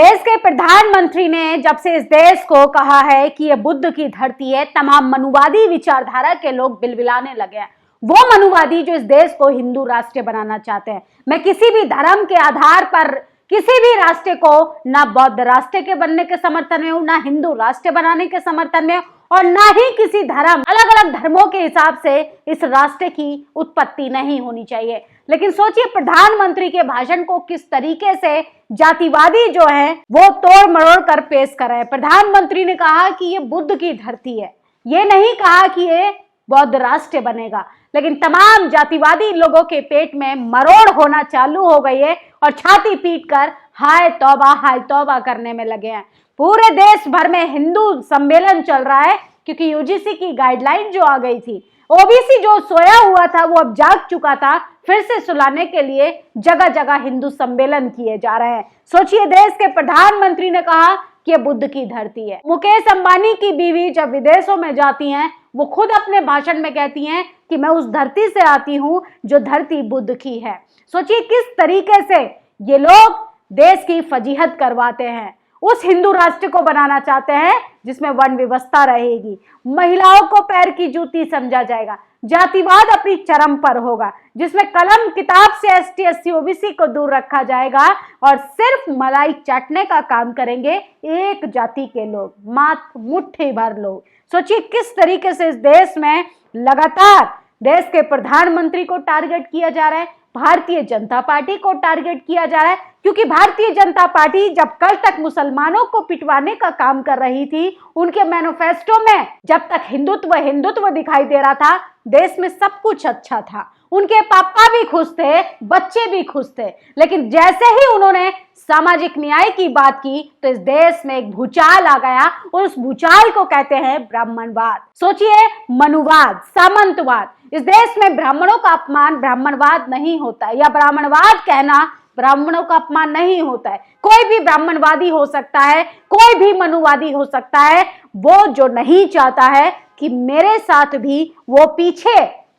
देश के प्रधानमंत्री ने जब से इस देश को कहा है कि यह बुद्ध की धरती है, तमाम मनुवादी विचारधारा के लोग बिलबिलाने लगे हैं। वो मनुवादी जो इस देश को हिंदू राष्ट्र बनाना चाहते हैं। मैं किसी भी धर्म के आधार पर किसी भी राष्ट्र को ना बौद्ध राष्ट्र के बनने के समर्थन में हूं, ना हिंदू राष्ट्र बनाने के समर्थन में, और ना ही किसी धर्म, अलग अलग धर्मों के हिसाब से इस राष्ट्र की उत्पत्ति नहीं होनी चाहिए। लेकिन सोचिए प्रधानमंत्री के भाषण को किस तरीके से जातिवादी जो है वो तोड़ मरोड़ कर पेश कर रहे हैं। प्रधानमंत्री ने कहा कि ये बुद्ध की धरती है, ये नहीं कहा कि ये बौद्ध राष्ट्र बनेगा। लेकिन तमाम जातिवादी लोगों के पेट में मरोड़ होना चालू हो गई है और छाती पीटकर हाय तौबा करने में लगे हैं। पूरे देश भर में हिंदू सम्मेलन चल रहा है क्योंकि यूजीसी की गाइडलाइन जो आ गई थी, ओबीसी जो सोया हुआ था वो अब जाग चुका था, फिर से सुलाने के लिए जगह जगह हिंदू सम्मेलन किए जा रहे हैं। सोचिए देश के प्रधानमंत्री ने कहा कि ये बुद्ध की धरती है। मुकेश अंबानी की बीवी जब विदेशों में जाती हैं, वो खुद अपने भाषण में कहती हैं कि मैं उस धरती से आती हूं जो धरती बुद्ध की है। सोचिए किस तरीके से ये लोग देश की फजीहत करवाते हैं। उस हिंदू राष्ट्र को बनाना चाहते हैं जिसमें वन व्यवस्था रहेगी, महिलाओं को पैर की जूती समझा जाएगा, जातिवाद अपनी चरम पर होगा, जिसमें कलम किताब से एसटी एससी ओबीसी को दूर रखा जाएगा और सिर्फ मलाई चाटने का काम करेंगे एक जाति के लोग, मात्र मुट्ठी भर लोग। सोचिए किस तरीके से इस देश में लगातार देश के प्रधानमंत्री को टारगेट किया जा रहा है, भारतीय जनता पार्टी को टारगेट किया जा रहा है। क्योंकि भारतीय जनता पार्टी जब कल तक मुसलमानों को पिटवाने का काम कर रही थी, उनके मैनिफेस्टो में जब तक हिंदुत्व दिखाई दे रहा था, देश में सब कुछ अच्छा था, उनके पापा भी खुश थे, बच्चे भी खुश थे। लेकिन जैसे ही उन्होंने सामाजिक न्याय की बात की तो इस देश में एक भूचाल आ गया और उस भूचाल को कहते हैं ब्राह्मणवाद। सोचिए मनुवाद, सामंतवाद। इस देश में ब्राह्मणों का अपमान ब्राह्मणवाद नहीं होता है, या ब्राह्मणवाद कहना ब्राह्मणों का अपमान नहीं होता है। कोई भी ब्राह्मणवादी हो सकता है, कोई भी मनुवादी हो सकता है, वो जो नहीं चाहता है कि मेरे साथ भी वो पीछे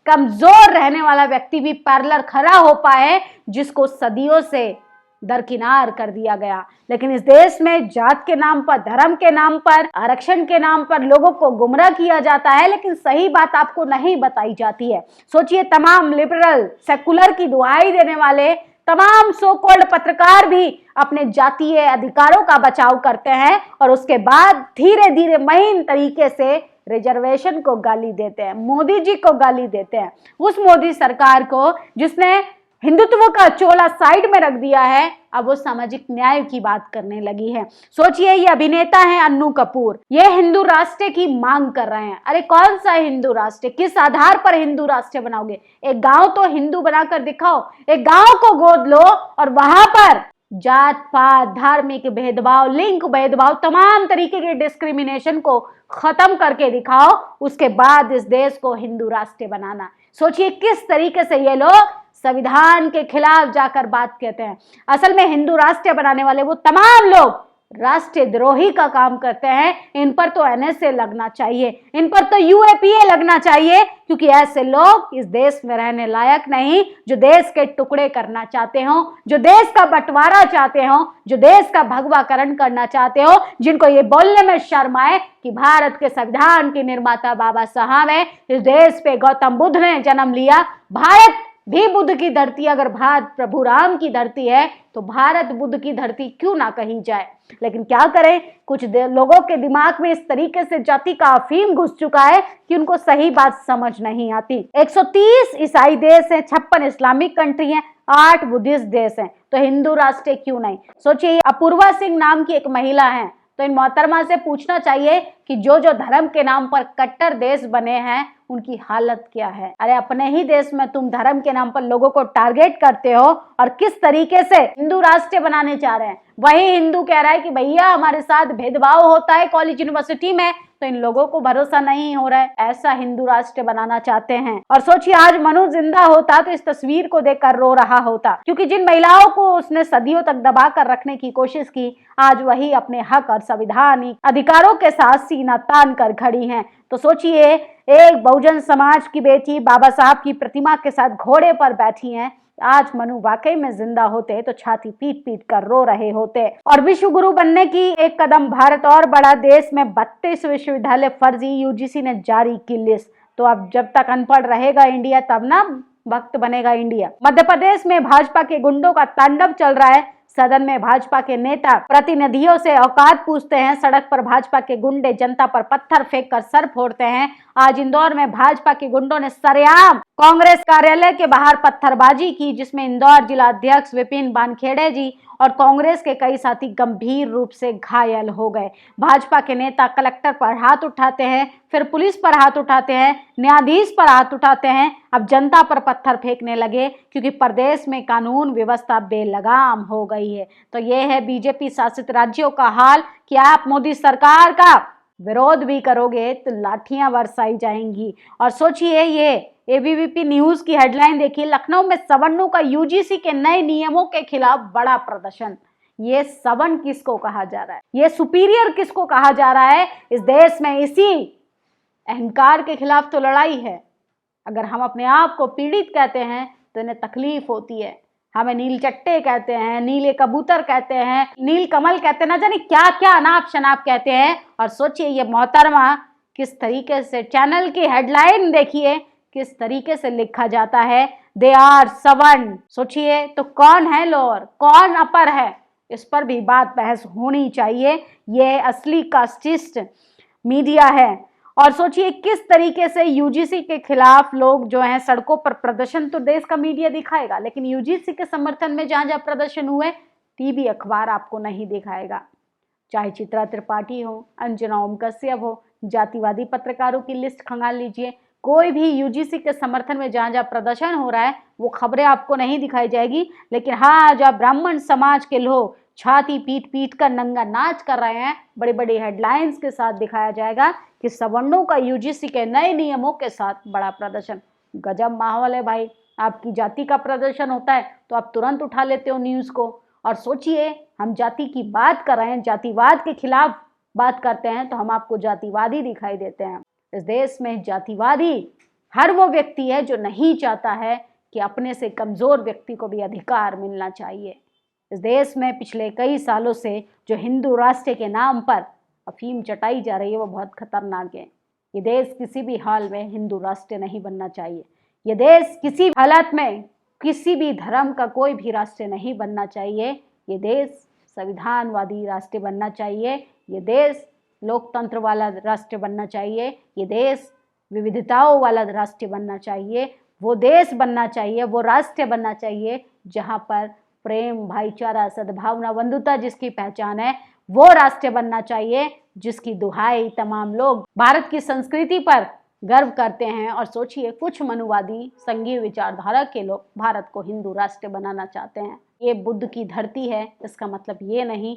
कमजोर रहने वाला व्यक्ति भी पैरेलल खड़ा हो पाए, जिसको सदियों से दरकिनार कर दिया गया। लेकिन इस देश में जात के नाम पर, धर्म के नाम पर, आरक्षण के नाम पर लोगों को गुमराह किया जाता है, लेकिन सही बात आपको नहीं बताई जाती है। सोचिए तमाम लिबरल, सेकुलर की दुहाई देने वाले तमाम सो कॉल्ड पत्रकार भी अपने जातीय अधिकारों का बचाव करते हैं और उसके बाद धीरे धीरे महीन तरीके से रिजर्वेशन को गाली देते हैं, मोदी जी को गाली देते हैं। उस मोदी सरकार को जिसने हिंदुत्व का चोला साइड में रख दिया है, अब वो सामाजिक न्याय की बात करने लगी है। सोचिए ये अभिनेता हैं अन्नू कपूर, ये हिंदू राष्ट्र की मांग कर रहे हैं। अरे कौन सा हिंदू राष्ट्र, किस आधार पर हिंदू राष्ट्र बनाओगे? एक गांव तो हिंदू बनाकर दिखाओ, एक गांव को गोद लो और वहां पर जात पात, धार्मिक भेदभाव, लिंग भेदभाव, तमाम तरीके के डिस्क्रिमिनेशन को खत्म करके दिखाओ, उसके बाद इस देश को हिंदू राष्ट्र बनाना। सोचिए किस तरीके से ये लोग संविधान के खिलाफ जाकर बात कहते हैं। असल में हिंदू राष्ट्र बनाने वाले वो तमाम लोग राष्ट्रद्रोही का काम करते हैं। इन पर तो एनएसए लगना चाहिए, इन पर तो यूएपीए लगना चाहिए, क्योंकि ऐसे लोग इस देश में रहने लायक नहीं, जो देश के टुकड़े करना चाहते हो, जो देश का बंटवारा चाहते हो, जो देश का भगवाकरण करना चाहते हो, जिनको ये बोलने में शर्म आए कि भारत के संविधान के निर्माता बाबा साहब हैं, इस देश पे गौतम बुद्ध ने जन्म लिया। भारत भी बुद्ध की धरती, अगर भारत प्रभु राम की धरती है तो भारत बुद्ध की धरती क्यों ना कही जाए। लेकिन क्या करें, कुछ लोगों के दिमाग में इस तरीके से जाति का अफीम घुस चुका है कि उनको सही बात समझ नहीं आती। 130 ईसाई देश हैं, 56 इस्लामिक कंट्री हैं, 8 बुद्धिस्ट देश हैं, तो हिंदू राष्ट्र क्यों नहीं? सोचिए अपूर्वा सिंह नाम की एक महिला है, तो इन मोहतरमा से पूछना चाहिए कि जो जो धर्म के नाम पर कट्टर देश बने हैं उनकी हालत क्या है। अरे अपने ही देश में तुम धर्म के नाम पर लोगों को टारगेट करते हो और किस तरीके से हिंदू राष्ट्र बनाने चाह रहे हैं। वही हिंदू कह रहा है कि भैया हमारे साथ भेदभाव होता है कॉलेज यूनिवर्सिटी में, तो इन लोगों को भरोसा नहीं हो रहा है, ऐसा हिंदू राष्ट्र बनाना चाहते हैं। और सोचिए आज मनु जिंदा होता तो इस तस्वीर को देखकर रो रहा होता, क्योंकि जिन महिलाओं को उसने सदियों तक दबा कर रखने की कोशिश की, आज वही अपने हक और संवैधानिक अधिकारों के साथ सीना तान कर खड़ी हैं। तो सोचिए एक बहुजन समाज की बेटी बाबा साहब की प्रतिमा के साथ घोड़े पर बैठी हैं, आज मनु वाकई में जिंदा होते तो छाती पीट पीट कर रो रहे होते। और विश्व गुरु बनने की एक कदम भारत और बड़ा। देश में 32 विश्वविद्यालय फर्जी, यूजीसी ने जारी की लिस्ट। तो अब जब तक अनपढ़ रहेगा इंडिया तब ना भक्त बनेगा इंडिया। मध्य प्रदेश में भाजपा के गुंडों का तांडव चल रहा है। सदन में भाजपा के नेता प्रतिनिधियों से औकात पूछते हैं। सड़क पर भाजपा के गुंडे जनता पर पत्थर फेंककर सर फोड़ते हैं। आज इंदौर में भाजपा के गुंडों ने सरेआम कांग्रेस कार्यालय के बाहर पत्थरबाजी की, जिसमें इंदौर जिला अध्यक्ष विपिन वानखेड़े जी और कांग्रेस के कई साथी गंभीर रूप से घायल हो गए। भाजपा के नेता कलेक्टर पर हाथ उठाते हैं, फिर पुलिस पर हाथ उठाते हैं, न्यायाधीश पर हाथ उठाते हैं, अब जनता पर पत्थर फेंकने लगे क्योंकि प्रदेश में कानून व्यवस्था बेलगाम हो गई है। तो ये है बीजेपी शासित राज्यों का हाल कि आप मोदी सरकार का विरोध भी करोगे तो लाठियां बरसाई जाएंगी। और सोचिए, ये एबीवीपी न्यूज की हेडलाइन देखिए, लखनऊ में सवर्णों का यूजीसी के नए नियमों के खिलाफ बड़ा प्रदर्शन। ये सवर्ण किसको कहा जा रहा है, ये सुपीरियर किसको कहा जा रहा है? इस देश में इसी अहंकार के खिलाफ तो लड़ाई है। अगर हम अपने आप को पीड़ित कहते हैं तो इन्हें तकलीफ होती है। हमें नील चट्टे कहते हैं, नीले कबूतर कहते हैं, नील कमल कहते हैं, ना जाने क्या क्या अनाप शनाप कहते हैं। और सोचिए ये मोहतरमा किस तरीके से, चैनल की हेडलाइन देखिए किस तरीके से लिखा जाता है, दे आर सवर्ण। सोचिए तो कौन है लोअर, कौन अपर है, इस पर भी बात बहस होनी चाहिए। ये असली कास्टिस्ट मीडिया है। और सोचिए किस तरीके से यूजीसी के खिलाफ लोग जो हैं सड़कों पर प्रदर्शन तो देश का मीडिया दिखाएगा, लेकिन यूजीसी के समर्थन में जहां जहां प्रदर्शन हुए टीवी अखबार आपको नहीं दिखाएगा। चाहे चित्रा त्रिपाठी हो, अंजना ओम कश्यप हो, जातिवादी पत्रकारों की लिस्ट खंगाल लीजिए, कोई भी यूजीसी के समर्थन में जहां जहां प्रदर्शन हो रहा है वो खबरें आपको नहीं दिखाई जाएगी। लेकिन हाँ, जब ब्राह्मण समाज के लोग छाती पीट पीट कर नंगा नाच कर रहे हैं, बड़ी बड़ी हेडलाइंस के साथ दिखाया जाएगा कि सवर्णों का यूजीसी के नए नियमों के साथ बड़ा प्रदर्शन। गजब माहौल है भाई। आपकी जाति का प्रदर्शन होता है तो आप तुरंत उठा लेते हो न्यूज़ को। और सोचिए, हम जाति की बात कर रहे हैं, जातिवाद के खिलाफ बात करते हैं तो हम आपको जातिवादी दिखाई देते हैं। इस देश में जातिवादी हर वो व्यक्ति है जो नहीं चाहता है कि अपने से कमजोर व्यक्ति को भी अधिकार मिलना चाहिए। इस देश में पिछले कई सालों से जो हिंदू राष्ट्र के नाम पर अफीम चटाई जा रही है वो बहुत खतरनाक है। ये देश किसी भी हाल में हिंदू राष्ट्र नहीं बनना चाहिए। ये देश किसी हालत में किसी भी धर्म का कोई भी राष्ट्र नहीं बनना चाहिए। ये देश संविधानवादी राष्ट्र बनना चाहिए। ये देश लोकतंत्र वाला राष्ट्र बनना चाहिए। ये देश विविधताओं वाला राष्ट्र बनना चाहिए। वो देश बनना चाहिए, वो राष्ट्र बनना चाहिए जहाँ पर प्रेम, भाईचारा, सद्भावना, बंधुता जिसकी पहचान है, वो राष्ट्र बनना चाहिए जिसकी दुहाई तमाम लोग भारत की संस्कृति पर गर्व करते हैं। और सोचिए, कुछ मनुवादी संघीय विचारधारा के लोग भारत को हिंदू राष्ट्र बनाना चाहते हैं। ये बुद्ध की धरती है, इसका मतलब ये नहीं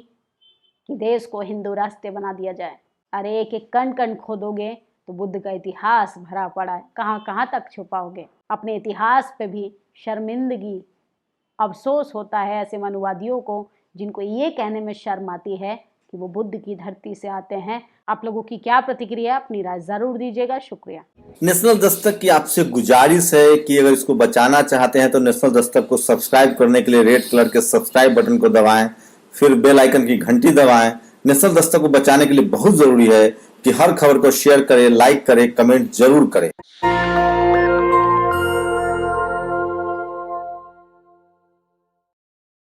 कि देश को हिंदू राष्ट्र बना दिया जाए। अरे एक एक कण कण खोदोगे तो बुद्ध का इतिहास भरा पड़ा है, कहाँ कहाँ तक छुपाओगे? अपने इतिहास पे भी शर्मिंदगी, अफसोस होता है ऐसे मनुवादियों को जिनको ये कहने में शर्म आती है कि वो बुद्ध की धरती से आते हैं। आप लोगों की क्या प्रतिक्रिया, अपनी राय जरूर दीजिएगा। शुक्रिया। नेशनल दस्तक की आपसे गुजारिश है कि अगर इसको बचाना चाहते हैं तो नेशनल दस्तक को सब्सक्राइब करने के लिए रेड कलर के सब्सक्राइब बटन को दबाएं, फिर बेल आइकन की घंटी दबाएं। नेशनल दस्तक को बचाने के लिए बहुत जरूरी है कि हर खबर को शेयर करें, लाइक करें, कमेंट जरूर करें।